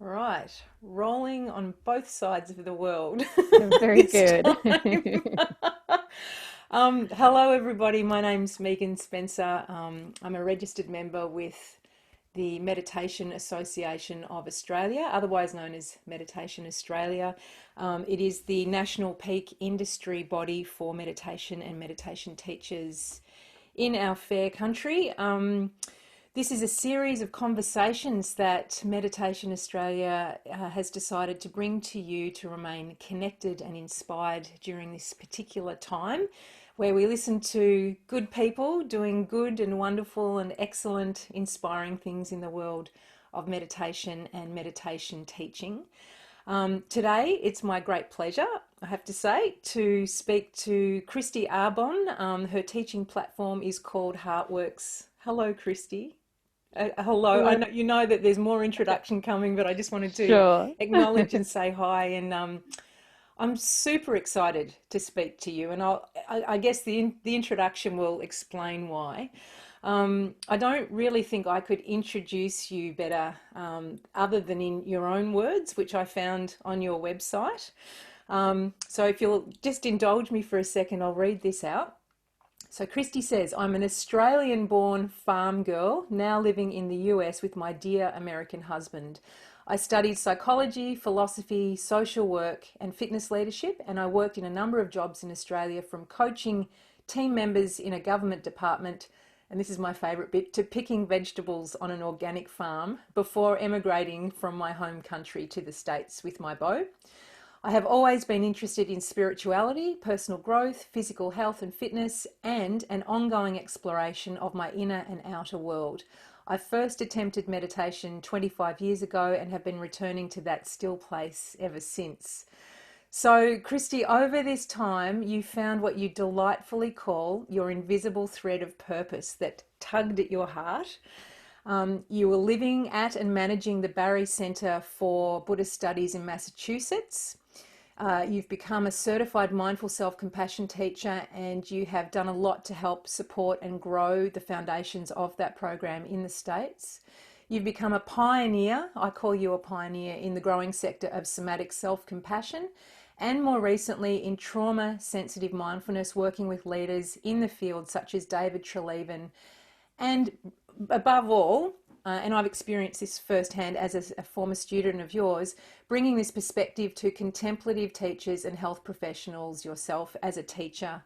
Right, rolling on both sides of the world Very this good. time. Hello, everybody. My name's Megan Spencer. I'm a registered member with the Meditation Association of Australia, otherwise known as Meditation Australia. It is the national peak industry body for meditation and meditation teachers in our fair country. This is a series of conversations that Meditation Australia has decided to bring to you to remain connected and inspired during this particular time, where we listen to good people doing good and wonderful and excellent, inspiring things in the world of meditation and meditation teaching. Today, it's my great pleasure, I have to say, to speak to Kristy Arbon. Her teaching platform is called Heartworks. Hello, Kristy. Hello. I Hello. know you know that there's more introduction coming, but I just wanted to Sure. acknowledge and say hi. And I'm super excited to speak to you. And I guess the introduction will explain why. I don't really think I could introduce you better other than in your own words, which I found on your website. So if you'll just indulge me for a second, I'll read this out. So Kristy says, I'm an Australian born farm girl, now living in the US with my dear American husband. I studied psychology, philosophy, social work, and fitness leadership, and I worked in a number of jobs in Australia, from coaching team members in a government department, and this is my favourite bit, to picking vegetables on an organic farm before emigrating from my home country to the States with my beau. I have always been interested in spirituality, personal growth, physical health and fitness, and an ongoing exploration of my inner and outer world. I first attempted meditation 25 years ago and have been returning to that still place ever since. So, Kristy, over this time, you found what you delightfully call your invisible thread of purpose that tugged at your heart. You were living at and managing the Barre Center for Buddhist Studies in Massachusetts. You've become a certified mindful self-compassion teacher, and you have done a lot to help support and grow the foundations of that program in the States. You've become a pioneer, I call you a pioneer, in the growing sector of somatic self-compassion, and more recently in trauma-sensitive mindfulness, working with leaders in the field such as David Treleaven. And above all, and I've experienced this firsthand as a former student of yours, bringing this perspective to contemplative teachers and health professionals, yourself as a teacher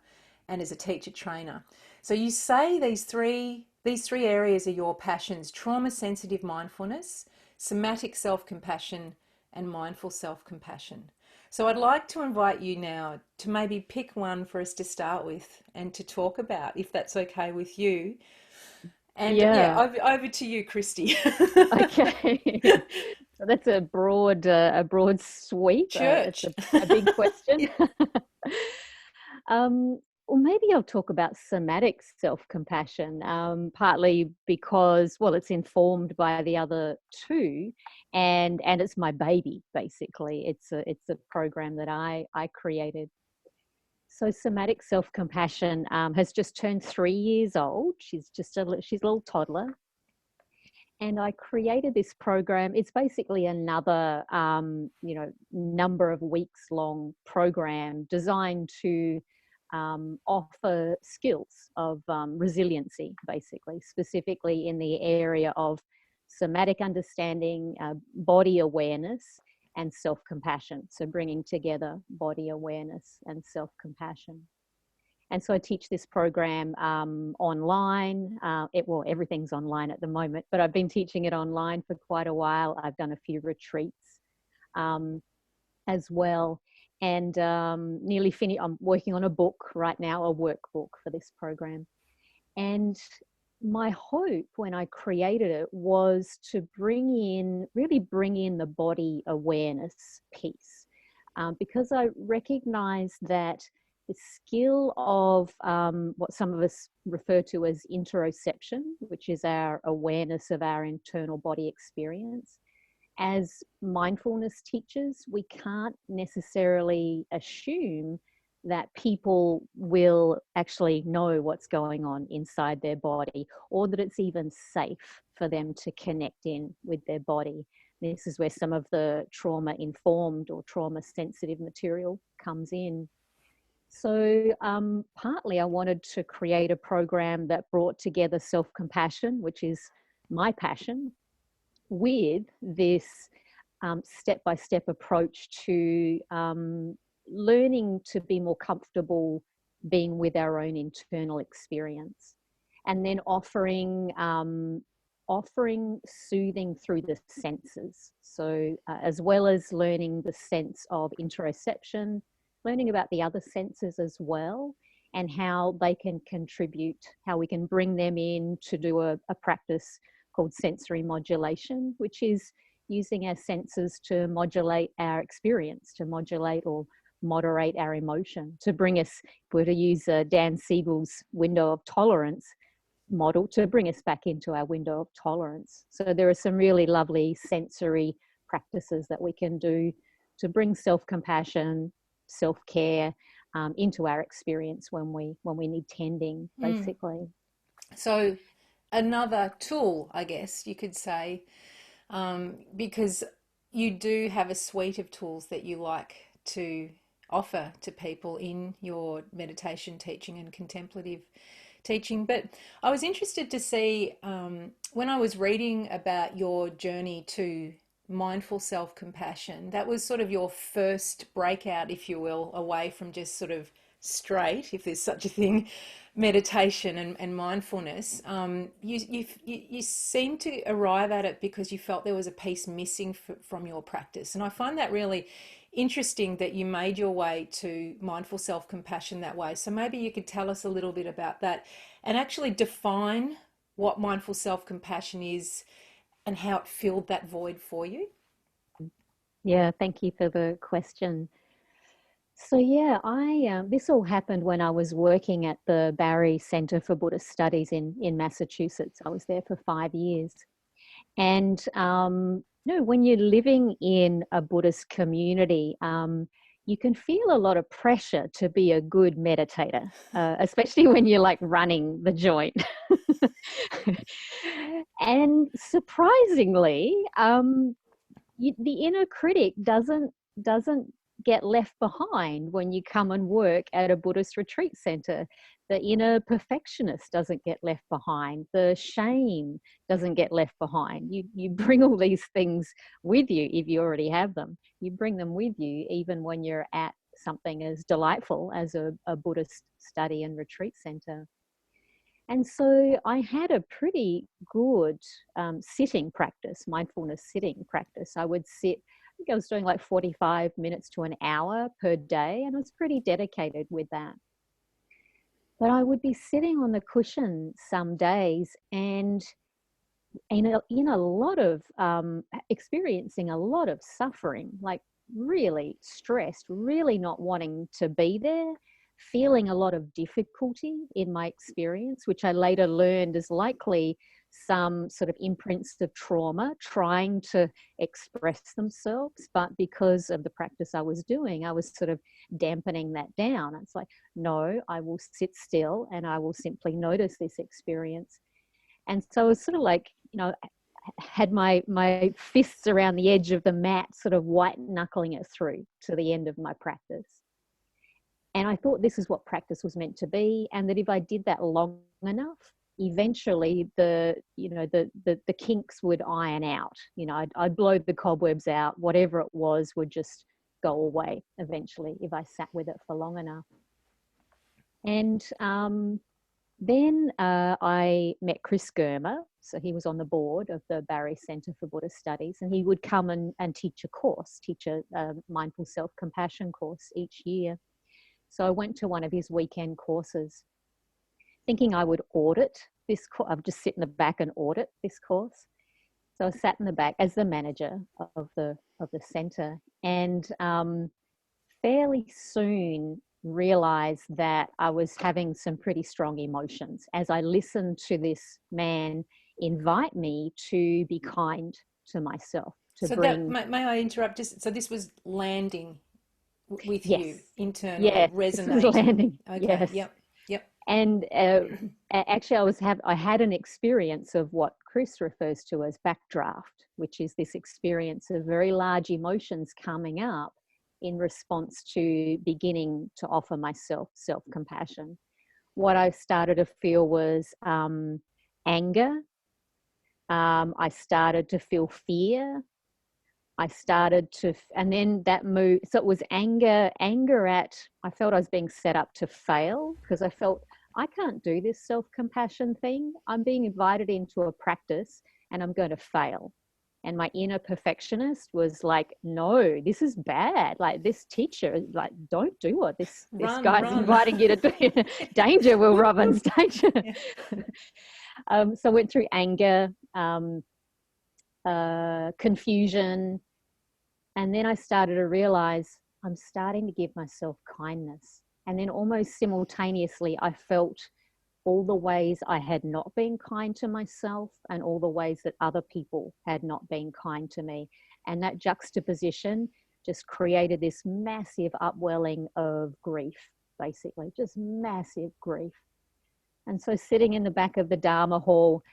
and as a teacher trainer. So you say these three areas are your passions: trauma sensitive mindfulness, somatic self-compassion, and mindful self-compassion. So I'd like to invite you now to maybe pick one for us to start with and to talk about, if that's okay with you. And yeah, Yeah. over to you, Kristy. Okay. So that's a broad sweep. It's Church. a big question. Yeah. Well, maybe I'll talk about somatic self-compassion, partly because, well, it's informed by the other two, and it's my baby, basically. It's a program that I created. So somatic self-compassion has just turned 3 years old. She's a little toddler, and I created this program. It's basically another number of weeks long program designed to offer skills of resiliency, basically, specifically in the area of somatic understanding, body awareness, and self-compassion. So bringing together body awareness and self-compassion. And so I teach this program online. Everything's online at the moment, but I've been teaching it online for quite a while. I've done a few retreats as well. And nearly finished. I'm working on a book right now, a workbook for this program. And my hope when I created it was to really bring in the body awareness piece, because I recognize that the skill of what some of us refer to as interoception, which is our awareness of our internal body experience. As mindfulness teachers, we can't necessarily assume that people will actually know what's going on inside their body, or that it's even safe for them to connect in with their body. This is where some of the trauma-informed or trauma-sensitive material comes in. So partly I wanted to create a program that brought together self-compassion, which is my passion, with this step-by-step approach to learning to be more comfortable being with our own internal experience, and then offering soothing through the senses. So as well as learning the sense of interoception, learning about the other senses as well, and how they can contribute, how we can bring them in to do a practice called sensory modulation, which is using our senses to modulate our experience, to modulate or moderate our emotion, to bring us, if we were to use Dan Siegel's window of tolerance model, to bring us back into our window of tolerance. So there are some really lovely sensory practices that we can do to bring self-compassion, self-care into our experience when we need tending, basically. So another tool, I guess you could say, because you do have a suite of tools that you like to offer to people in your meditation teaching and contemplative teaching. But I was interested to see when I was reading about your journey to mindful self-compassion, that was sort of your first breakout, if you will, away from just sort of straight, if there's such a thing, meditation and mindfulness. You seem to arrive at it because you felt there was a piece missing from your practice. And I find that really interesting that you made your way to mindful self-compassion that way. So maybe you could tell us a little bit about that and actually define what mindful self-compassion is and how it filled that void for you. Yeah, thank you for the question. So yeah, this all happened when I was working at the Barre Center for Buddhist Studies in Massachusetts. I was there for 5 years. And when you're living in a Buddhist community, you can feel a lot of pressure to be a good meditator, especially when you're like running the joint. And surprisingly, the inner critic doesn't get left behind when you come and work at a Buddhist retreat center. The inner perfectionist doesn't get left behind. The shame doesn't get left behind. You bring all these things with you if you already have them. You bring them with you even when you're at something as delightful as a Buddhist study and retreat center. And so I had a pretty good sitting practice, mindfulness sitting practice. I would sit, I think I was doing like 45 minutes to an hour per day, and I was pretty dedicated with that. But I would be sitting on the cushion some days and in a lot of, experiencing a lot of suffering, like really stressed, really not wanting to be there, feeling a lot of difficulty in my experience, which I later learned is likely some sort of imprints of trauma trying to express themselves. But because of the practice I was doing, I was sort of dampening that down. It's like, no, I will sit still and I will simply notice this experience. And so I was sort of like, had my fists around the edge of the mat, sort of white knuckling it through to the end of my practice. And I thought this is what practice was meant to be, and that if I did that long enough, eventually the kinks would iron out. I'd blow the cobwebs out. Whatever it was would just go away eventually if I sat with it for long enough. And then I met Chris Germer. So he was on the board of the Barre Center for Buddhist Studies, and he would come and teach a mindful self-compassion course each year. So I went to one of his weekend courses thinking I would audit this course. I'd just sit in the back and audit this course. So I sat in the back as the manager of the center, and fairly soon realized that I was having some pretty strong emotions as I listened to this man invite me to be kind to myself. May I interrupt? So this was landing with you Yes. internally, Yes. This is resonating. landing. Okay. Yes. Yep. Yep. And actually, I had an experience of what Chris refers to as backdraft, which is this experience of very large emotions coming up in response to beginning to offer myself self-compassion. What I started to feel was anger. I started to feel fear. I started to, and then that move, so it was anger at, I felt I was being set up to fail because I felt I can't do this self-compassion thing. I'm being invited into a practice and I'm going to fail. And my inner perfectionist was like, no, this is bad. Like this teacher, like, don't do what this guy's Run. inviting you to do. Danger, Will Whoop, Robbins, whoop. danger. Yeah. So I went through anger, confusion, and then I started to realize I'm starting to give myself kindness. And then almost simultaneously, I felt all the ways I had not been kind to myself and all the ways that other people had not been kind to me. And that juxtaposition just created this massive upwelling of grief, basically, just massive grief. And so sitting in the back of the Dharma hall,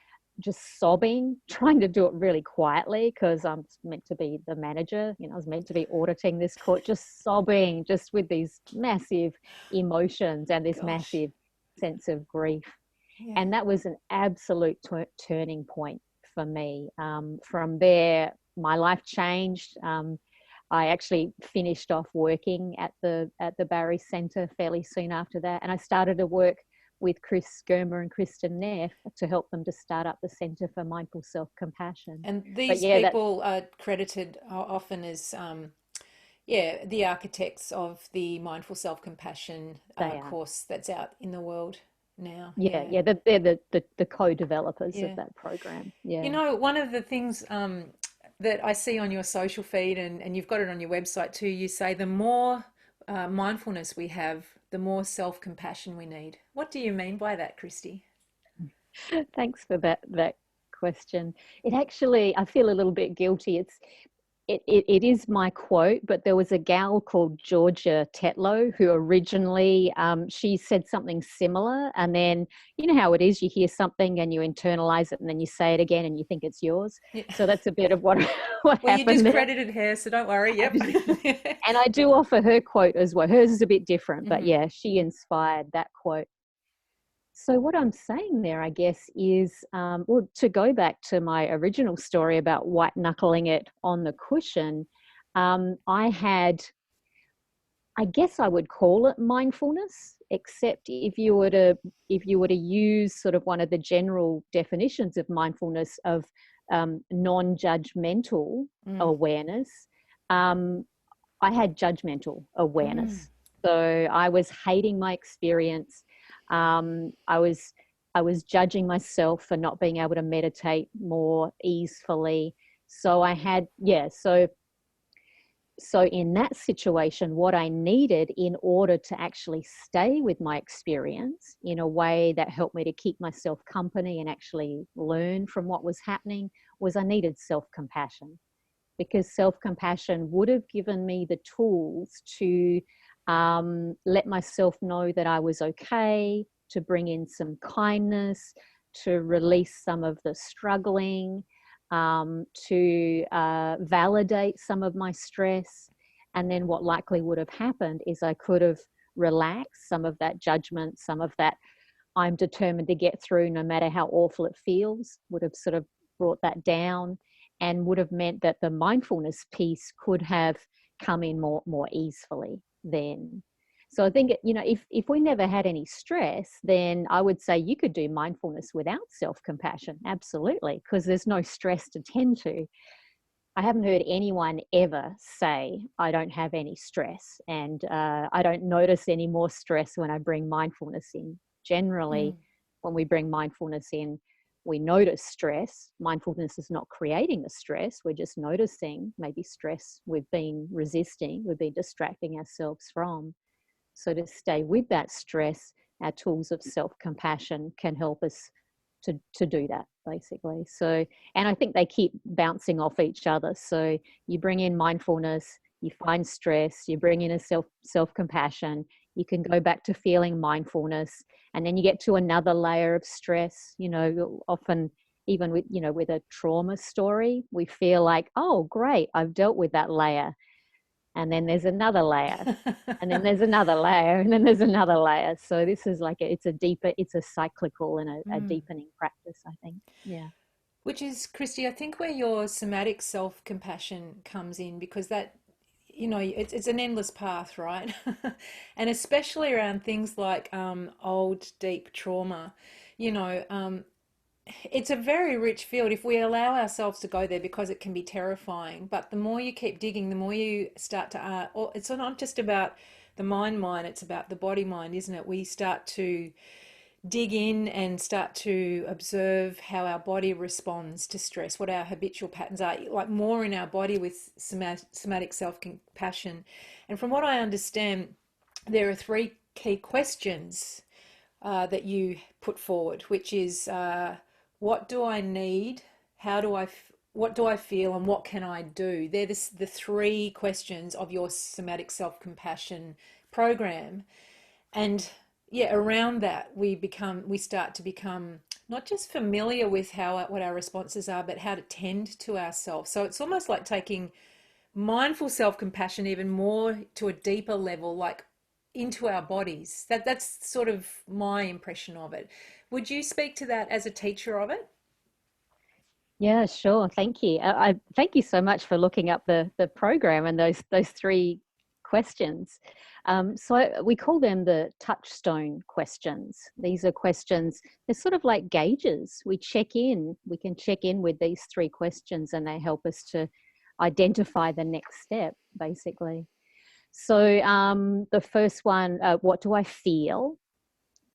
just sobbing, trying to do it really quietly because I'm meant to be the manager, I was meant to be auditing this court, just sobbing, just with these massive emotions and this Gosh. massive sense of grief. Yeah. And that was an absolute turning point for me. From there, my life changed. I actually finished off working at the Barre Center fairly soon after that, and I started to work with Germer and Kristen Neff to help them to start up the Center for Mindful Self-Compassion. And But these yeah, people are credited often as, the architects of the Mindful Self-Compassion they are. course that's out in the world now. Yeah, Yeah. yeah, they're the co-developers of Yeah. that program. Yeah. One of the things that I see on your social feed, and you've got it on your website too, you say the more mindfulness we have, the more self-compassion we need. What do you mean by that, Kristy? Thanks for that question. It actually, I feel a little bit guilty. It is my quote, but there was a gal called Georgia Tetlow who originally, she said something similar. And then, you know how it is, you hear something and you internalize it and then you say it again and you think it's yours. Yeah. So that's a bit of what Well, you happened just there. credited her, so don't worry. Yep. And I do offer her quote as well. Hers is a bit different, but Mm-hmm. yeah, she inspired that quote. So what I'm saying there, I guess, is, well, to go back to my original story about white knuckling it on the cushion, I guess I would call it mindfulness, except if you were to use sort of one of the general definitions of mindfulness of non-judgmental awareness, I had judgmental awareness. So I was hating my experience. I was judging myself for not being able to meditate more easily. So I had, so in that situation, what I needed in order to actually stay with my experience in a way that helped me to keep myself company and actually learn from what was happening was I needed self-compassion, because self-compassion would have given me the tools to let myself know that I was okay, to bring in some kindness, to release some of the struggling, to validate some of my stress. And then what likely would have happened is I could have relaxed some of that judgment, some of that I'm determined to get through no matter how awful it feels, would have sort of brought that down, and would have meant that the mindfulness piece could have come in more easily then. So I think, if we never had any stress, then I would say you could do mindfulness without self-compassion. Absolutely, because there's no stress to tend to. I haven't heard anyone ever say, I don't have any stress and I don't notice any more stress when I bring mindfulness in. Generally, when we bring mindfulness in, we notice stress. Mindfulness is not creating the stress. We're just noticing maybe stress we've been resisting, we've been distracting ourselves from. So to stay with that stress, our tools of self-compassion can help us to do that, basically. So, and I think they keep bouncing off each other. So you bring in mindfulness, you find stress, you bring in a self-compassion, you can go back to feeling mindfulness, and then you get to another layer of stress. You know, often even with, you know, with a trauma story, we feel like, oh, great, I've dealt with that layer. And then there's another layer, and then there's another layer, and then there's another layer. So this is like it's a cyclical and a deepening practice, I think. Yeah. Which is, Kristy, I think where your somatic self-compassion comes in, because that, you know, it's an endless path, right? And especially around things like old, deep trauma, you know, it's a very rich field if we allow ourselves to go there, because it can be terrifying. But the more you keep digging, the more you start to, or it's not just about the mind, it's about the body mind, isn't it? We start to dig in and start to observe how our body responds to stress, what our habitual patterns are, like more in our body with somatic self-compassion. And from what I understand, there are three key questions that you put forward, which is what do I need? What do I feel, and what can I do? They're the three questions of your somatic self-compassion program. And yeah, around that we start to become not just familiar with what our responses are, but how to tend to ourselves. So it's almost like taking mindful self-compassion even more to a deeper level, like into our bodies. That's sort of my impression of it. Would you speak to that as a teacher of it? Yeah, sure. Thank you. I thank you so much for looking up the program and those three questions. We call them the touchstone questions. These are questions, they're sort of like gauges. We can check in with these three questions, and they help us to identify the next step, basically. So the first one, what do I feel?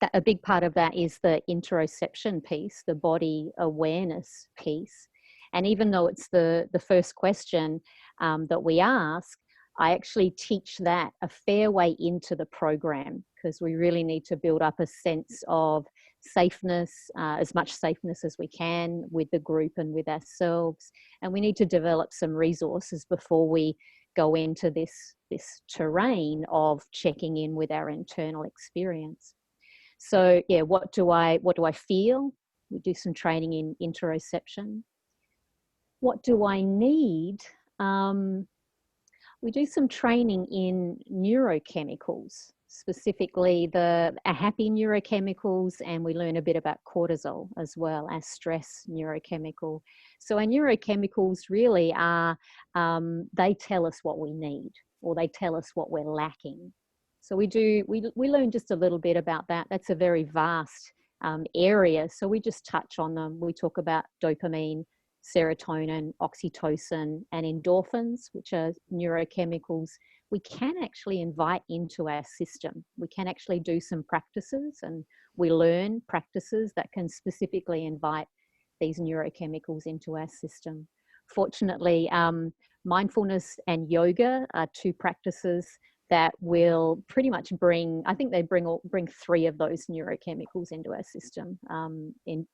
That a big part of that is the interoception piece, the body awareness piece. And even though it's the first question that we ask, I actually teach that a fair way into the program, because we really need to build up a sense of safeness, as much safeness as we can with the group and with ourselves. And we need to develop some resources before we go into this terrain of checking in with our internal experience. So yeah, what do I feel? We do some training in interoception. What do I need? We do some training in neurochemicals, specifically the happy neurochemicals, and we learn a bit about cortisol as well as stress neurochemical. So our neurochemicals really are, they tell us what we need, or they tell us what we're lacking. So we learn just a little bit about that. That's a very vast area. So we just touch on them. We talk about dopamine, serotonin, oxytocin, and endorphins, which are neurochemicals we can actually invite into our system. We can actually do some practices, and we learn practices that can specifically invite these neurochemicals into our system. Fortunately, mindfulness and yoga are two practices that will pretty much bring, I think they bring three of those neurochemicals into our system, in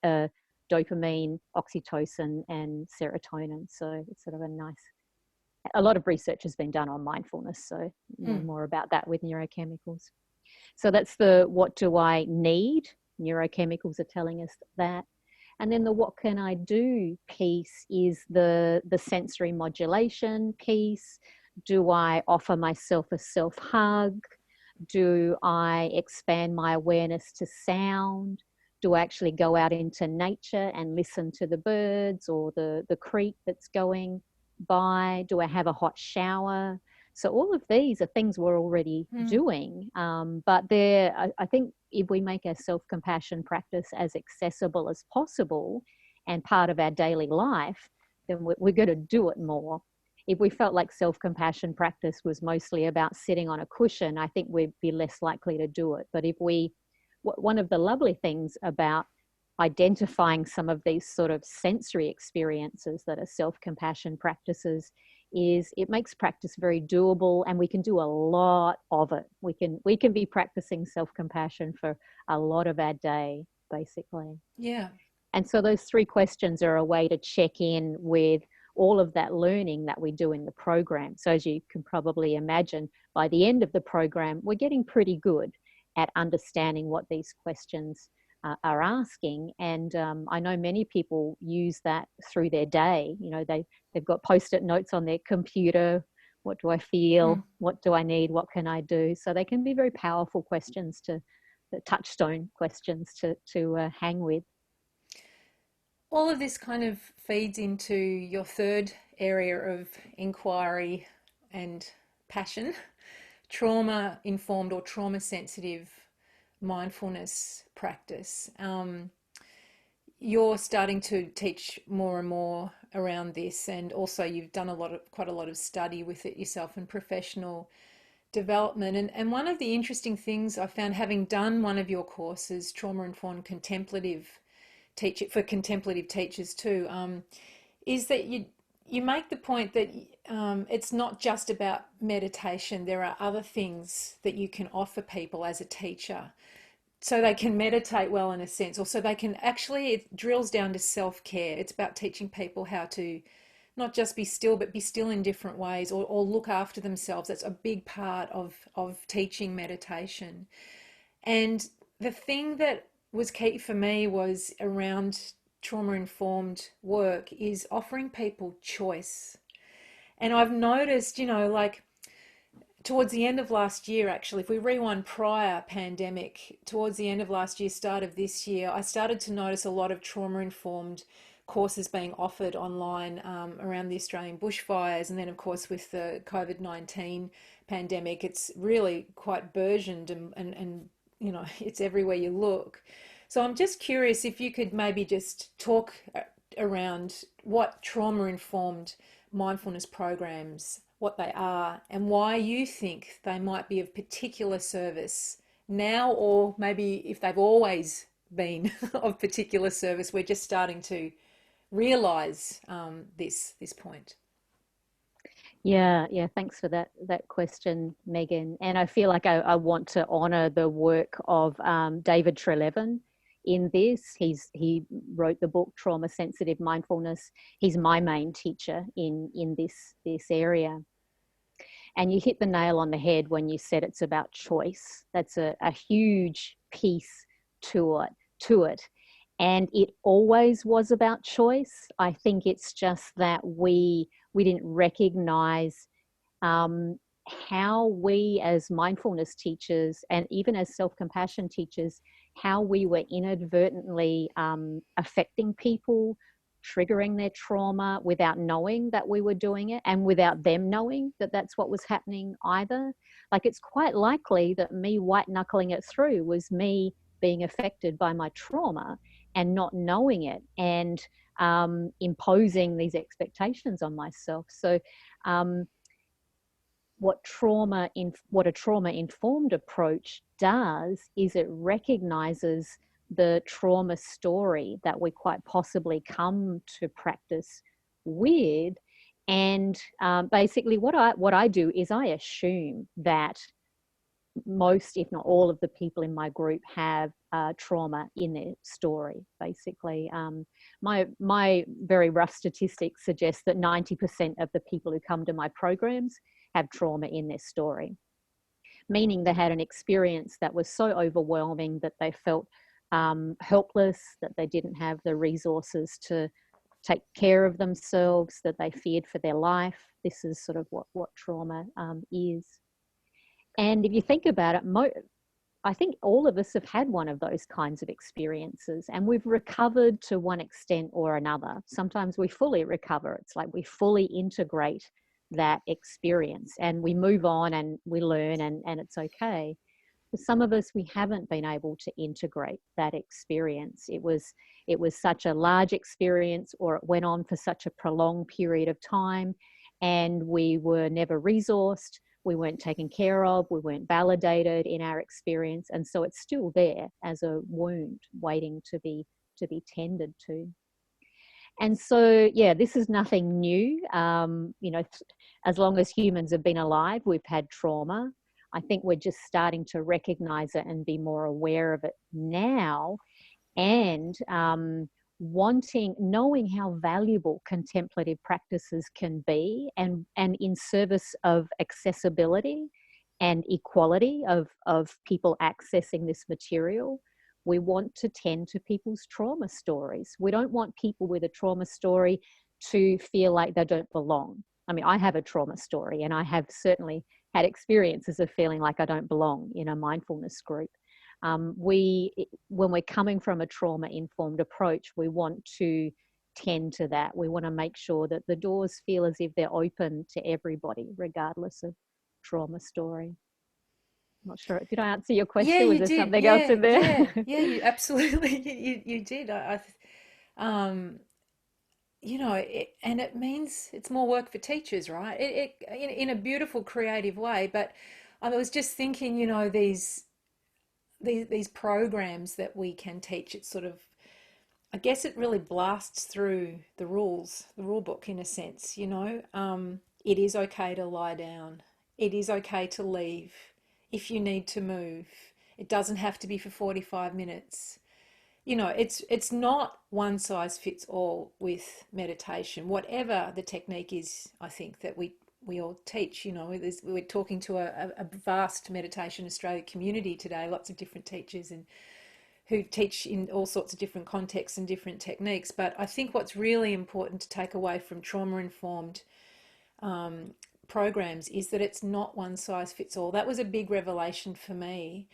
dopamine, oxytocin, and serotonin. So it's sort of a lot of research has been done on mindfulness, so more about that with neurochemicals. So that's the what do I need? Neurochemicals are telling us that. And then the what can I do piece is the sensory modulation piece. Do I offer myself a self-hug? Do I expand my awareness to sound? Do I actually go out into nature and listen to the birds or the creek that's going by? Do I have a hot shower? So all of these are things we're already doing. But I think if we make our self-compassion practice as accessible as possible and part of our daily life, then we're going to do it more. If we felt like self-compassion practice was mostly about sitting on a cushion, I think we'd be less likely to do it. But one of the lovely things about identifying some of these sort of sensory experiences that are self-compassion practices is it makes practice very doable, and we can do a lot of it. We can be practicing self-compassion for a lot of our day, basically. Yeah. And so those three questions are a way to check in with all of that learning that we do in the program. So as you can probably imagine, by the end of the program, we're getting pretty good at understanding what these questions are asking. And I know many people use that through their day. You know, they've got post-it notes on their computer. What do I feel? What do I need? What can I do? So they can be very powerful questions, the touchstone questions to hang with. All of this kind of feeds into your third area of inquiry and passion, trauma informed or trauma sensitive mindfulness practice. You're starting to teach more and more around this, and also you've done quite a lot of study with it yourself and professional development. And one of the interesting things I found, having done one of your courses, trauma informed contemplative teaching for contemplative teachers too, is that you make the point that it's not just about meditation. There are other things that you can offer people as a teacher, so they can meditate well, in a sense, or so they can actually, it drills down to self-care. It's about teaching people how to not just be still, but be still in different ways, or look after themselves. That's a big part of teaching meditation. And the thing that was key for me was around trauma-informed work is offering people choice. And I've noticed, you know, like towards the end of last year, actually, if we rewind prior pandemic, towards the end of last year, start of this year, I started to notice a lot of trauma-informed courses being offered online around the Australian bushfires. And then, of course, with the COVID-19 pandemic, it's really quite burgeoned and you know, it's everywhere you look. So I'm just curious if you could maybe just talk around what trauma-informed mindfulness programs, what they are, and why you think they might be of particular service now, or maybe if they've always been of particular service. We're just starting to realize this point. Yeah, thanks for that question, Megan. And I feel like I want to honour the work of David Treleaven in this. He wrote the book Trauma Sensitive Mindfulness. He's my main teacher in this area. And you hit the nail on the head when you said it's about choice. That's a huge piece to it. And it always was about choice. I think it's just that we didn't recognize how we as mindfulness teachers and even as self-compassion teachers, how we were inadvertently affecting people, triggering their trauma without knowing that we were doing it, and without them knowing that that's what was happening either. Like, it's quite likely that me white knuckling it through was me being affected by my trauma and not knowing it, and imposing these expectations on myself. So what a trauma-informed approach does is it recognizes the trauma story that we quite possibly come to practice with. And basically what I do is I assume that most, if not all, of the people in my group have trauma in their story, basically. My very rough statistics suggest that 90% of the people who come to my programs have trauma in their story, meaning they had an experience that was so overwhelming that they felt helpless, that they didn't have the resources to take care of themselves, that they feared for their life. This is sort of what trauma is. And if you think about it, I think all of us have had one of those kinds of experiences, and we've recovered to one extent or another. Sometimes we fully recover. It's like we fully integrate that experience and we move on and we learn, and it's okay. For some of us, we haven't been able to integrate that experience. It was such a large experience, or it went on for such a prolonged period of time, and we were never resourced. We weren't taken care of, we weren't validated in our experience, and so it's still there as a wound waiting to be tended to. And so, yeah, this is nothing new. You know, as long as humans have been alive, we've had trauma. I think we're just starting to recognize it and be more aware of it now. And knowing how valuable contemplative practices can be, and in service of accessibility and equality of people accessing this material. We want to tend to people's trauma stories. We don't want people with a trauma story to feel like they don't belong. I mean, I have a trauma story, and I have certainly had experiences of feeling like I don't belong in a mindfulness group. When we're coming from a trauma-informed approach, we want to tend to that. We want to make sure that the doors feel as if they're open to everybody, regardless of trauma story. I'm not sure. Did I answer your Yeah, question? Was you there did. something else in there? You absolutely you did. Um, and it means it's more work for teachers, right? In a beautiful, creative way. But I was just thinking, these programs that we can teach. It sort of, I guess, it really blasts through the rules, the rule book, in a sense. It is okay to lie down. It is okay to leave if you need to move. It doesn't have to be for 45 minutes. It's not one size fits all with meditation, whatever the technique is. I think that we all teach. We're talking to a vast Meditation Australia community today, lots of different teachers and who teach in all sorts of different contexts and different techniques. But I think what's really important to take away from trauma-informed programs is that it's not one size fits all. That was a big revelation for me.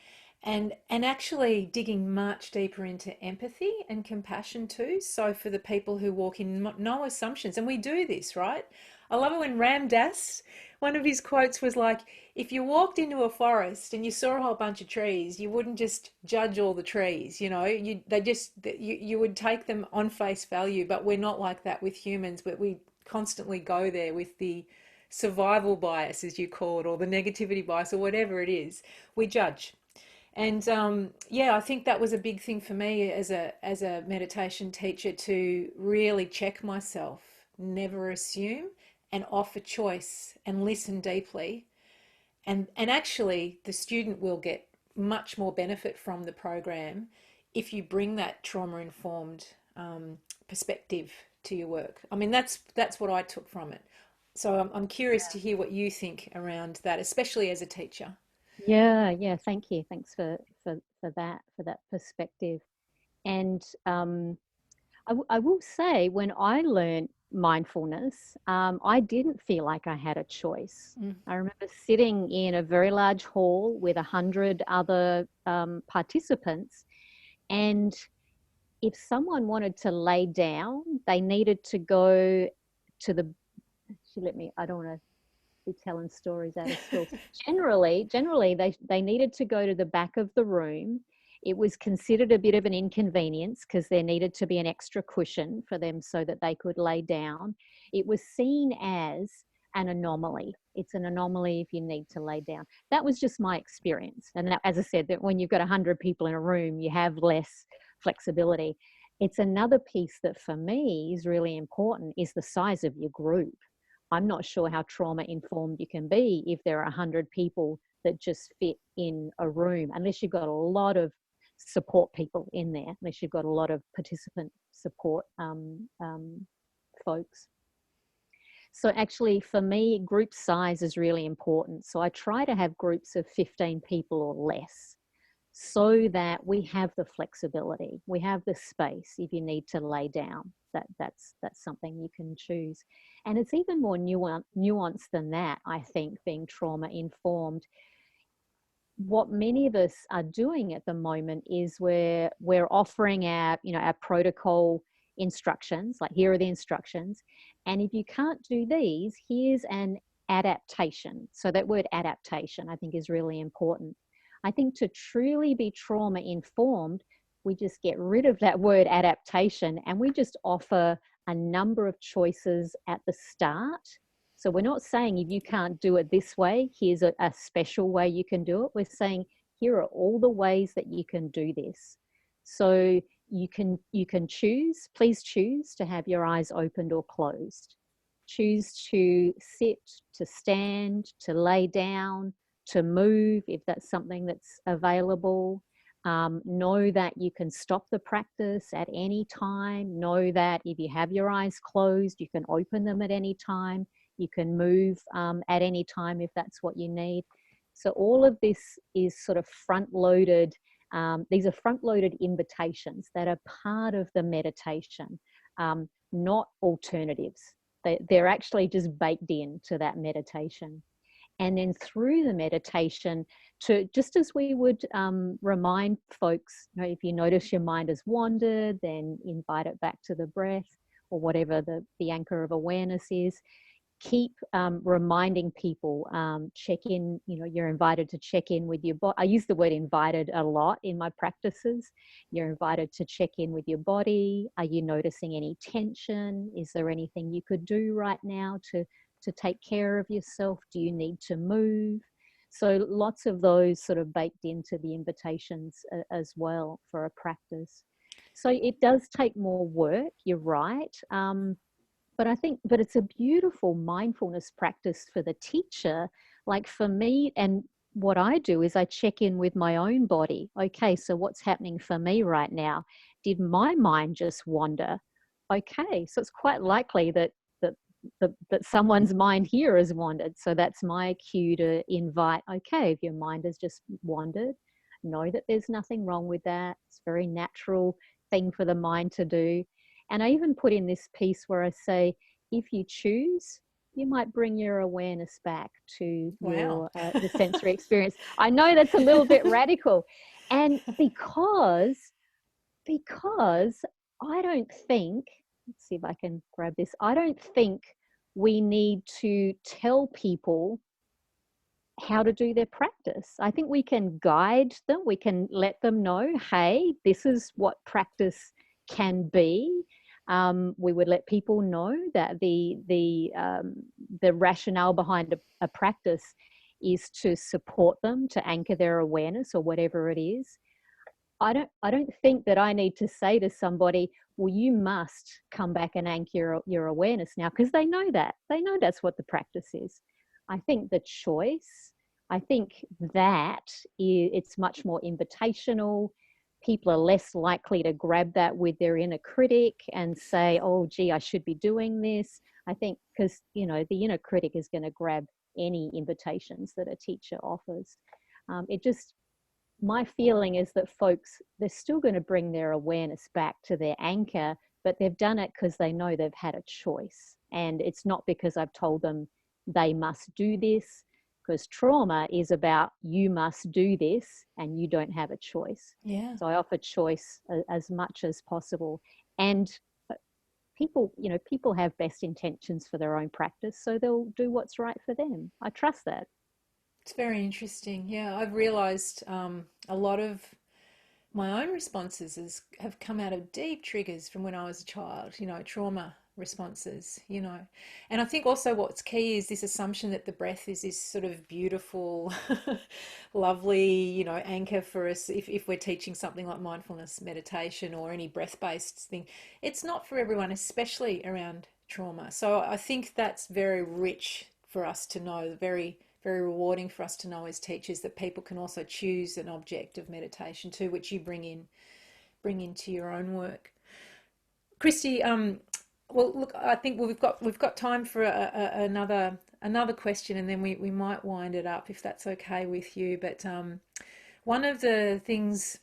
And actually digging much deeper into empathy and compassion too. So for the people who walk in, no assumptions, and we do this, right? I love it when Ram Dass, one of his quotes was like, if you walked into a forest and you saw a whole bunch of trees, you wouldn't just judge all the trees, you would take them on face value. But we're not like that with humans, but we constantly go there with the survival bias, as you call it, or the negativity bias, or whatever it is. We judge. And I think that was a big thing for me as a meditation teacher, to really check myself, never assume, and offer choice and listen deeply. And actually, the student will get much more benefit from the program if you bring that trauma-informed perspective to your work. I mean, that's what I took from it. So I'm curious to hear what you think around that, especially as a teacher. Yeah. Thank you. Thanks for that perspective. And I will say, when I learned mindfulness, I didn't feel like I had a choice. Mm. I remember sitting in a very large hall with 100 other participants, and if someone wanted to lay down, they needed to go to the. I don't want to be telling stories out of school. Generally, they needed to go to the back of the room. It was considered a bit of an inconvenience because there needed to be an extra cushion for them so that they could lay down. It was seen as an anomaly. It's an anomaly if you need to lay down. That was just my experience. And that, as I said, that when you've got 100 people in a room, you have less flexibility. It's another piece that for me is really important, is the size of your group. I'm not sure how trauma informed you can be if there are 100 people that just fit in a room, unless you've got a lot of support people in there, unless you've got a lot of participant support folks. So actually, for me, group size is really important. So I try to have groups of 15 people or less, so that we have the flexibility, we have the space. If you need to lay down, that's something you can choose. And it's even more nuanced than that, I think, being trauma informed. What many of us are doing at the moment is we're offering our protocol instructions, like, here are the instructions, and if you can't do these, here's an adaptation. So that word adaptation, I think, is really important. I think to truly be trauma informed, we just get rid of that word adaptation and we just offer a number of choices at the start. So we're not saying, if you can't do it this way, here's a special way you can do it. We're saying, here are all the ways that you can do this. So you can choose, please choose to have your eyes opened or closed. Choose to sit, to stand, to lay down, to move if that's something that's available. Know that you can stop the practice at any time. Know that if you have your eyes closed, you can open them at any time. You can move at any time if that's what you need. So all of this is sort of front-loaded. These are front-loaded invitations that are part of the meditation, not alternatives. They're actually just baked into that meditation. And then through the meditation, to just as we would remind folks, if you notice your mind has wandered, then invite it back to the breath or whatever the anchor of awareness is. Keep reminding people, check in, you're invited to check in with your body. I use the word invited a lot in my practices. You're invited to check in with your body. Are you noticing any tension? Is there anything you could do right now to take care of yourself? Do you need to move? So lots of those sort of baked into the invitations as well for a practice. So it does take more work, you're right. But it's a beautiful mindfulness practice for the teacher. Like for me, and what I do is I check in with my own body. Okay, so what's happening for me right now? Did my mind just wander? Okay, so it's quite likely that someone's mind here has wandered. So that's my cue to invite, okay, if your mind has just wandered, know that there's nothing wrong with that. It's a very natural thing for the mind to do. And I even put in this piece where I say, if you choose, you might bring your awareness back to Wow. your the sensory experience. I know that's a little bit radical. And because I don't think, let's see if I can grab this, I don't think we need to tell people how to do their practice. I think we can guide them. We can let them know, hey, this is what practice can be. We would let people know that the rationale behind a practice is to support them, to anchor their awareness or whatever it is. I don't think that I need to say to somebody, well, you must come back and anchor your awareness now, because they know that. They know that's what the practice is. I think the choice, I think that it's much more invitational. People are less likely to grab that with their inner critic and say, oh, gee, I should be doing this. I think because, the inner critic is going to grab any invitations that a teacher offers. My feeling is that folks, they're still going to bring their awareness back to their anchor, but they've done it because they know they've had a choice. And it's not because I've told them they must do this, because trauma is about you must do this and you don't have a choice. Yeah. So I offer choice as much as possible. And people have best intentions for their own practice, so they'll do what's right for them. I trust that. It's very interesting. Yeah, I've realized a lot of my own responses have come out of deep triggers from when I was a child, trauma responses, And I think also what's key is this assumption that the breath is this sort of beautiful, lovely, anchor for us if we're teaching something like mindfulness meditation or any breath-based thing. It's not for everyone, especially around trauma. So I think that's very rich for us to know, very very rewarding for us to know as teachers, that people can also choose an object of meditation too, which you bring into your own work. Kristy, well, look, I think we've got time for another question, and then we might wind it up if that's okay with you. But one of the things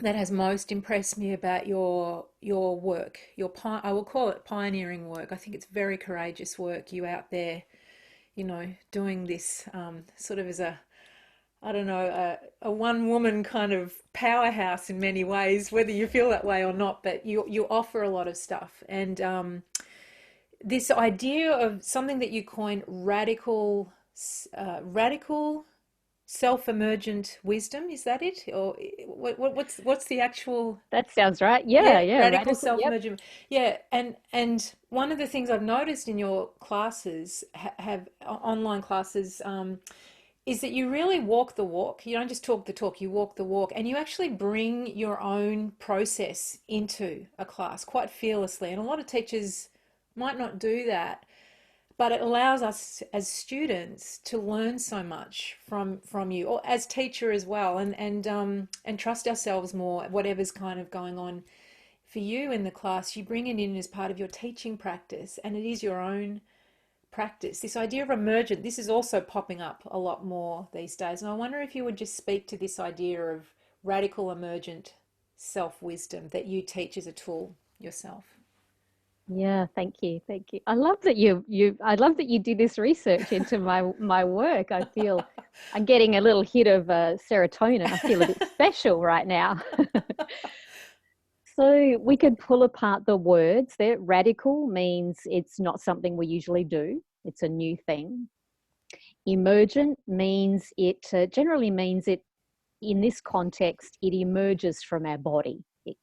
that has most impressed me about your work, I will call it pioneering work. I think it's very courageous work. You out there, doing this sort of as a one-woman kind of powerhouse in many ways, whether you feel that way or not, but you offer a lot of stuff. And this idea of something that you coined radical self-emergent wisdom, is that it? Or what's the actual... That sounds right. Yeah, Radical yep. self-emergent. Yeah, and one of the things I've noticed in your classes, have online classes, is that you really walk the walk. You don't just talk the talk, you walk the walk, and you actually bring your own process into a class quite fearlessly. And a lot of teachers might not do that. but it allows us as students to learn so much from you, or as teacher as well, and trust ourselves more. Whatever's kind of going on for you in the class, you bring it in as part of your teaching practice, and it is your own practice. This idea of emergent, this is also popping up a lot more these days. And I wonder if you would just speak to this idea of radical emergent self-wisdom that you teach as a tool yourself. Yeah, thank you. Thank you. I love that I love that you did this research into my work. I feel I'm getting a little hit of serotonin. I feel a bit special right now. So we could pull apart the words there. Radical means it's not something we usually do. It's a new thing. Emergent means it generally means it, in this context, it emerges from our body. It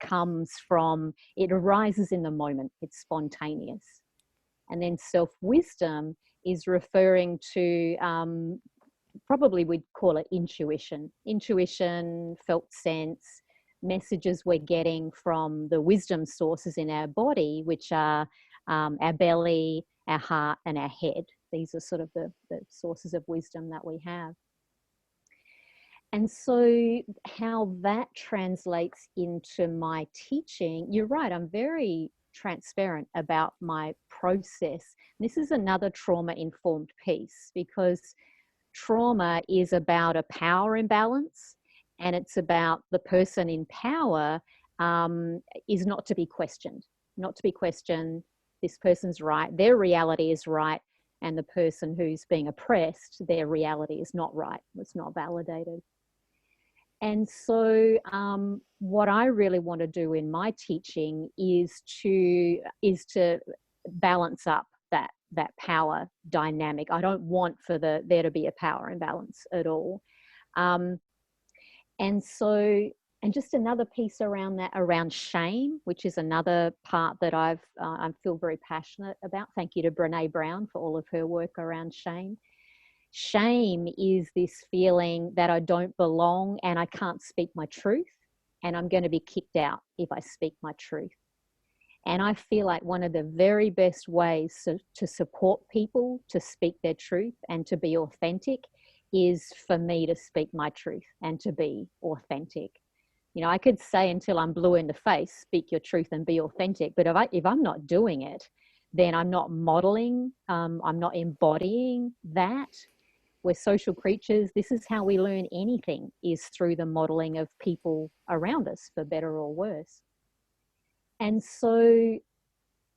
arises in the moment. It's spontaneous. And then self-wisdom is referring to, probably we'd call it intuition. Intuition, felt sense, messages we're getting from the wisdom sources in our body, which are our belly, our heart, and our head. These are sort of the sources of wisdom that we have. And so how that translates into my teaching, you're right, I'm very transparent about my process. This is another trauma-informed piece, because trauma is about a power imbalance, and it's about the person in power is not to be questioned. Not to be questioned, this person's right, their reality is right, and the person who's being oppressed, their reality is not right, it's not validated. And so what I really want to do in my teaching is to balance up that power dynamic. I don't want for there to be a power imbalance at all. And just another piece around that, around shame, which is another part that I feel very passionate about. Thank you to Brené Brown for all of her work around shame. Shame is this feeling that I don't belong and I can't speak my truth, and I'm going to be kicked out if I speak my truth. And I feel like one of the very best ways to support people to speak their truth and to be authentic is for me to speak my truth and to be authentic. You know, I could say until I'm blue in the face, speak your truth and be authentic. But if I'm not doing it, then I'm not modeling, I'm not embodying that. We're social creatures. This is how we learn anything, is through the modeling of people around us, for better or worse. And so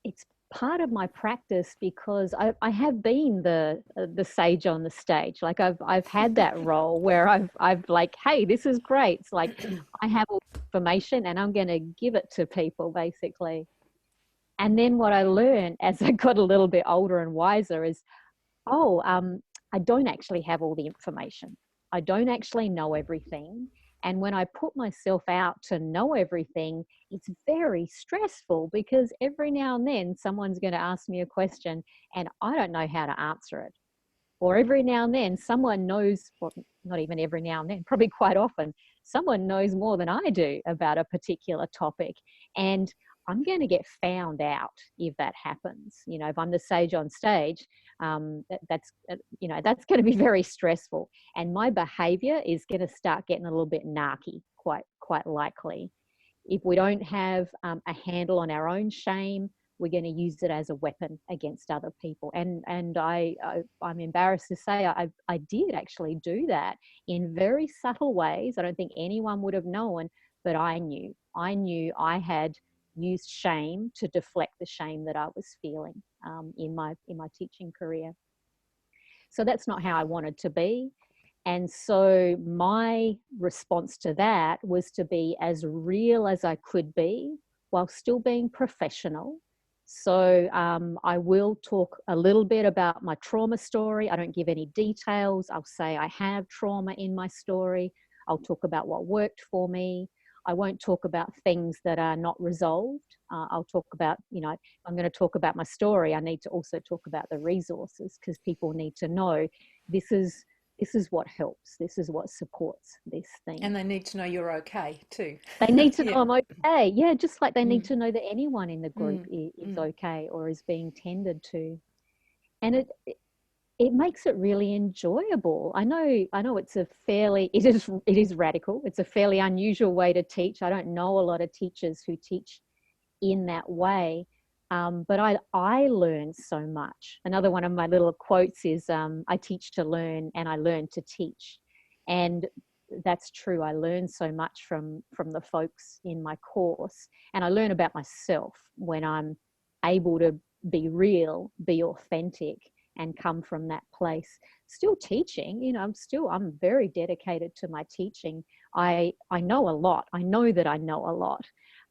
it's part of my practice, because I have been the sage on the stage. Like I've had that role where I've like, hey, this is great. It's like I have all the information and I'm going to give it to people, basically. And then what I learned as I got a little bit older and wiser is, I don't actually have all the information. I don't actually know everything. And when I put myself out to know everything, it's very stressful, because every now and then someone's going to ask me a question and I don't know how to answer it. Or every now and then someone knows, well, not even every now and then, probably quite often, someone knows more than I do about a particular topic. And I'm going to get found out if that happens. You know, if I'm the sage on stage, that's going to be very stressful. And my behavior is going to start getting a little bit narky, quite likely. If we don't have a handle on our own shame, we're going to use it as a weapon against other people. And I'm embarrassed to say I did actually do that in very subtle ways. I don't think anyone would have known, but I knew I had used shame to deflect the shame that I was feeling in my teaching career. So that's not how I wanted to be. And so my response to that was to be as real as I could be while still being professional. So I will talk a little bit about my trauma story. I don't give any details. I'll say I have trauma in my story. I'll talk about what worked for me. I won't talk about things that are not resolved. I'll talk about, I'm going to talk about my story. I need to also talk about the resources, because people need to know this is what helps. This is what supports this thing. And they need to know you're okay too. They need to know I'm okay. Yeah, just like they need to know that anyone in the group is okay or is being tended to. and it makes it really enjoyable. I know it is radical. It's a fairly unusual way to teach. I don't know a lot of teachers who teach in that way. But I learn so much. Another one of my little quotes is, I teach to learn and I learn to teach. And that's true. I learn so much from the folks in my course, and I learn about myself when I'm able to be real, be authentic, and come from that place. Still teaching, I'm very dedicated to my teaching. I know a lot. I know that I know a lot.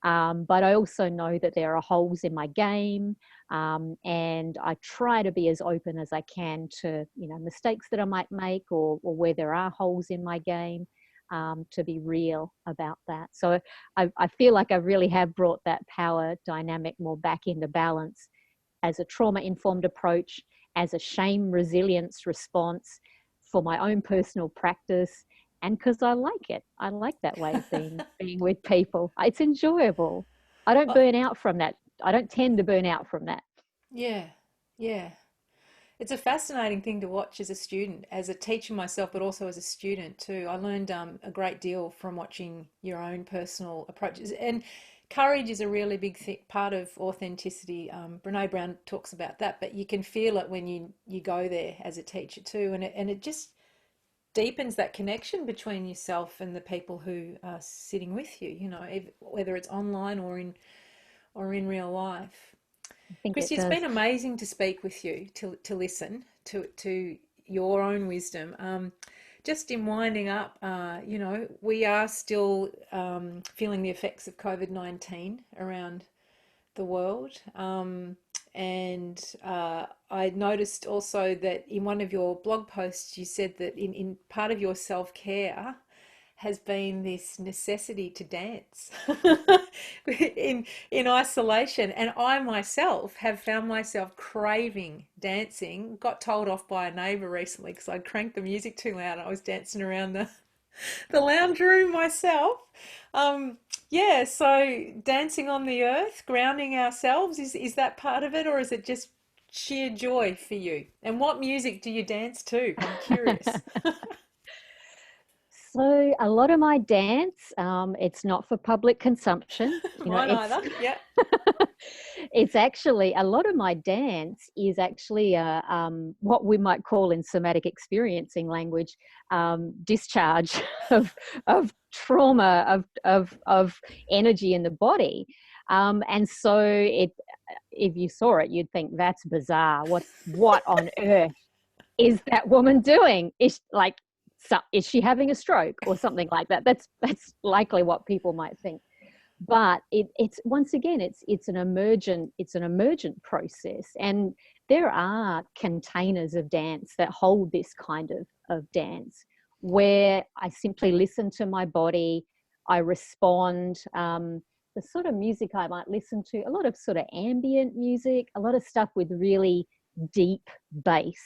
But I also know that there are holes in my game, and I try to be as open as I can to mistakes that I might make, or where there are holes in my game, to be real about that. So I feel like I really have brought that power dynamic more back into balance as a trauma-informed approach, as a shame resilience response for my own personal practice, and because I like it. I like that way of being with people. It's enjoyable. I don't Well, burn out from that. I don't tend to burn out from that. yeah, yeah. It's a fascinating thing to watch as a student, as a teacher myself, but also as a student too. I learned a great deal from watching your own personal approaches. And courage is a really big part of authenticity. Brene Brown talks about that, but you can feel it when you go there as a teacher too, and it just deepens that connection between yourself and the people who are sitting with you. Whether it's online or in real life. I think it Kristy, it's does. been amazing to speak with you, to listen to your own wisdom. Just in winding up, we are still feeling the effects of COVID-19 around the world. And I noticed also that in one of your blog posts, you said that in part of your self-care has been this necessity to dance in isolation, and I myself have found myself craving dancing. Got told off by a neighbour recently because I'd cranked the music too loud. I was dancing around the lounge room myself. Yeah, so dancing on the earth, grounding ourselves, is that part of it, or is it just sheer joy for you? And what music do you dance to? I'm curious. So a lot of my dance, it's not for public consumption. Mine It's either. Yeah. it's actually a lot of my dance is actually what we might call in somatic experiencing language, discharge of trauma, of energy in the body. And so if you saw it, you'd think that's bizarre. What on earth is that woman doing? Is she having a stroke or something like that? That's likely what people might think. But it's once again, it's an emergent process, and there are containers of dance that hold this kind of dance, where I simply listen to my body, I respond. The sort of music I might listen to, a lot of sort of ambient music, a lot of stuff with really deep bass,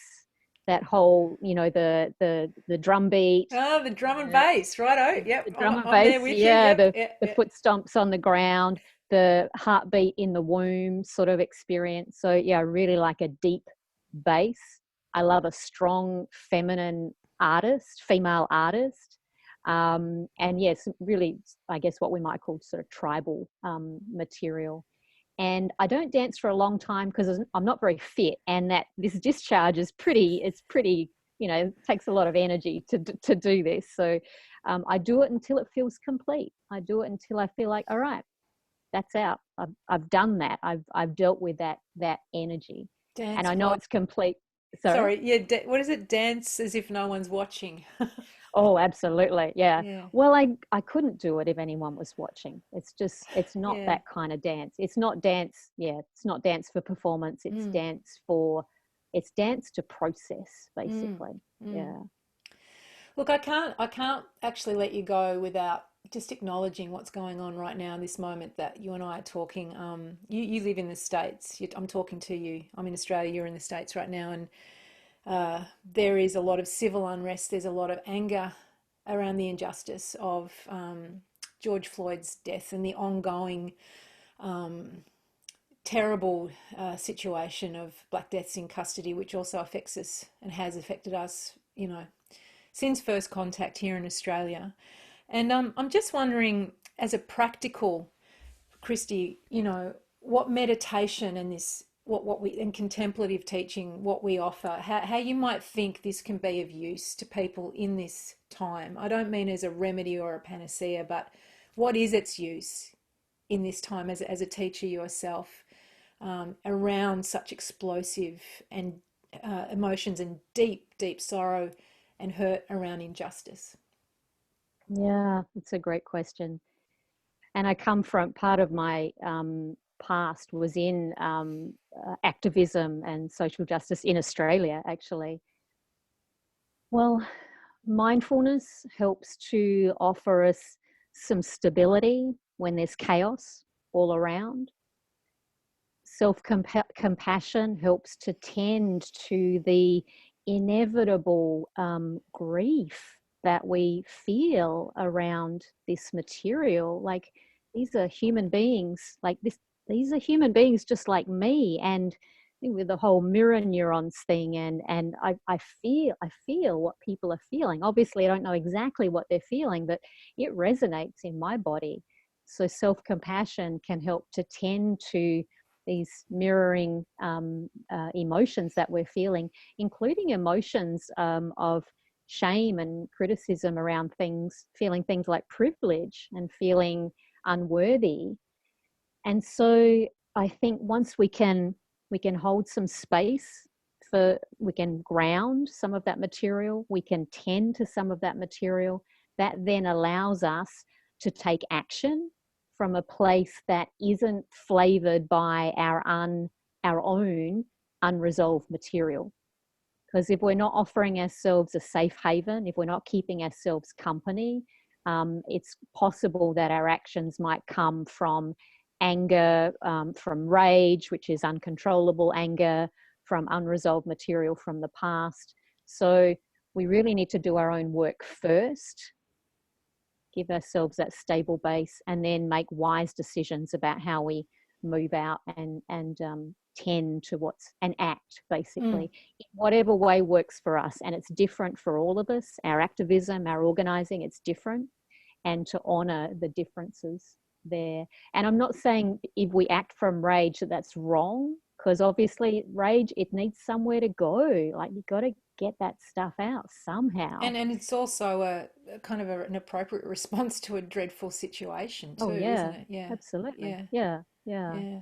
that whole, the drum beat, Oh, the drum and bass, righto. the Yep, drum and I'm there bass, with you. yeah, Yep, the yep, the yep. foot stomps on the ground, the heartbeat in the womb sort of experience. So yeah, I really like a deep bass. I love a strong feminine artist, female artist. And yes, really, I guess what we might call sort of tribal material. And I don't dance for a long time because I'm not very fit, and that this discharge is pretty, takes a lot of energy to do this. So I do it until it feels complete. I do it until I feel like, all right, that's out. I've done that. I've dealt with that energy, and Dance I know what? it's complete. Sorry. Sorry, yeah, what is it? Dance as if no one's watching. Oh, absolutely. Yeah. Yeah, Well, I couldn't do it if anyone was watching. It's not yeah. that kind of dance. It's not dance. Yeah. It's not dance for performance. Mm, It's dance to process, mm, basically. mm. Yeah. Look, I can't actually let you go without just acknowledging what's going on right now in this moment that you and I are talking. You live in the States. I'm talking to you. I'm in Australia. You're in the States right now, and there is a lot of civil unrest. There's a lot of anger around the injustice of George Floyd's death and the ongoing terrible situation of black deaths in custody, which also affects us and has affected us, since first contact here in Australia. And I'm just wondering, as a practical, Kristy, what meditation and this, what we, and contemplative teaching, what we offer, how you might think this can be of use to people in this time. I don't mean as a remedy or a panacea, but what is its use in this time as a teacher yourself, around such explosive and emotions and deep, deep sorrow and hurt around injustice? Yeah, it's a great question. And I come from, part of my past was in activism and social justice in Australia, actually. Well, mindfulness helps to offer us some stability when there's chaos all around. Self-compassion helps to tend to the inevitable grief that we feel around this material. Like, these are human beings, like this. These are human beings just like me, and with the whole mirror neurons thing, and I feel what people are feeling. Obviously, I don't know exactly what they're feeling, but it resonates in my body. So self-compassion can help to tend to these mirroring emotions that we're feeling, including emotions of shame and criticism around things, feeling things like privilege and feeling unworthy. And so I think once we can hold some space for, we can ground some of that material, we can tend to some of that material, that then allows us to take action from a place that isn't flavored by our own unresolved material. Because if we're not offering ourselves a safe haven, if we're not keeping ourselves company, it's possible that our actions might come from anger, from rage, which is uncontrollable anger, from unresolved material from the past. So we really need to do our own work first, give ourselves that stable base, and then make wise decisions about how we move out and tend to what's an act, basically, in whatever way works for us. And it's different for all of us. Our activism, our organizing, it's different, and to honor the differences there. And I'm not saying if we act from rage that that's wrong, because obviously rage, it needs somewhere to go. Like, you got to get that stuff out somehow. And it's also a kind of an appropriate response to a dreadful situation Oh too, isn't yeah, it? Yeah, absolutely. yeah, Yeah, yeah. yeah,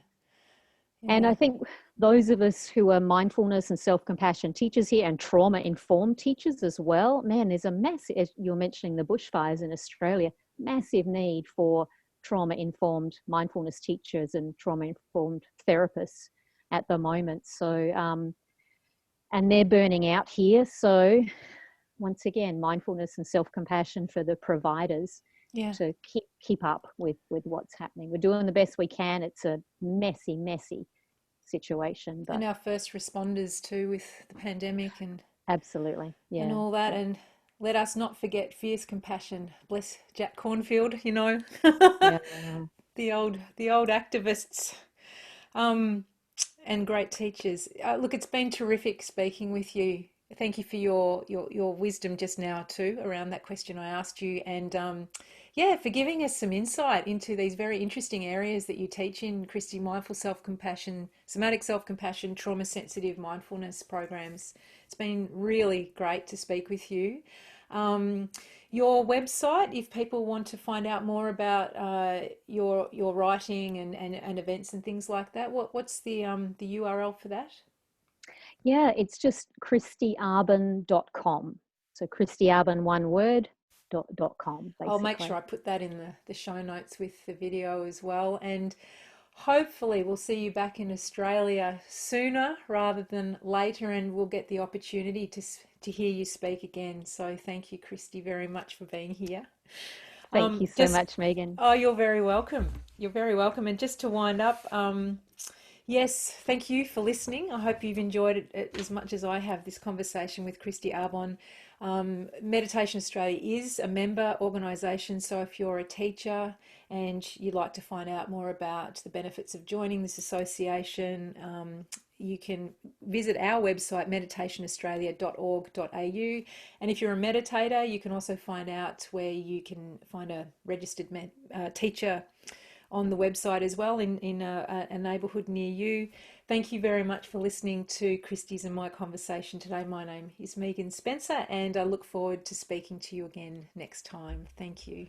And yeah. I think those of us who are mindfulness and self-compassion teachers here, and trauma-informed teachers as well, man, there's a massive, as you're mentioning the bushfires in Australia, massive need for trauma-informed mindfulness teachers and trauma-informed therapists at the moment. So, and they're burning out here. So once again, mindfulness and self-compassion for the providers Yeah. to keep up with what's happening. We're doing the best we can. It's a messy situation, And but our first responders too, with the pandemic absolutely, and yeah, all that. yeah, And let us not forget fierce compassion. Bless Jack Cornfield, yeah. the old activists. Um, and great teachers. Look, it's been terrific speaking with you. Thank you for your wisdom just now too around that question I asked you, and yeah, for giving us some insight into these very interesting areas that you teach in, Kristy: mindful self-compassion, somatic self-compassion, trauma-sensitive mindfulness programs. It's been really great to speak with you. Um, your website, if people want to find out more about your writing and events and things like that, what's the URL for that? Yeah, it's just KristyArbon.com. So Kristy Arbon, one word, .com, I'll make basically. sure I put that in the show notes with the video as well. And hopefully we'll see you back in Australia sooner rather than later, and we'll get the opportunity to hear you speak again. So thank you, Kristy, very much for being here. Thank you so Just much, Megan. Oh, you're very welcome. You're very welcome. And just to wind up, Yes, thank you for listening. I hope you've enjoyed it as much as I have, this conversation with Kristy Arbon. Meditation Australia is a member organisation, so if you're a teacher and you'd like to find out more about the benefits of joining this association, you can visit our website meditationaustralia.org.au, and if you're a meditator you can also find out where you can find a registered teacher on the website as well in a neighbourhood near you. Thank you very much for listening to Kristy's and my conversation today. My name is Megan Spencer and I look forward to speaking to you again next time. Thank you.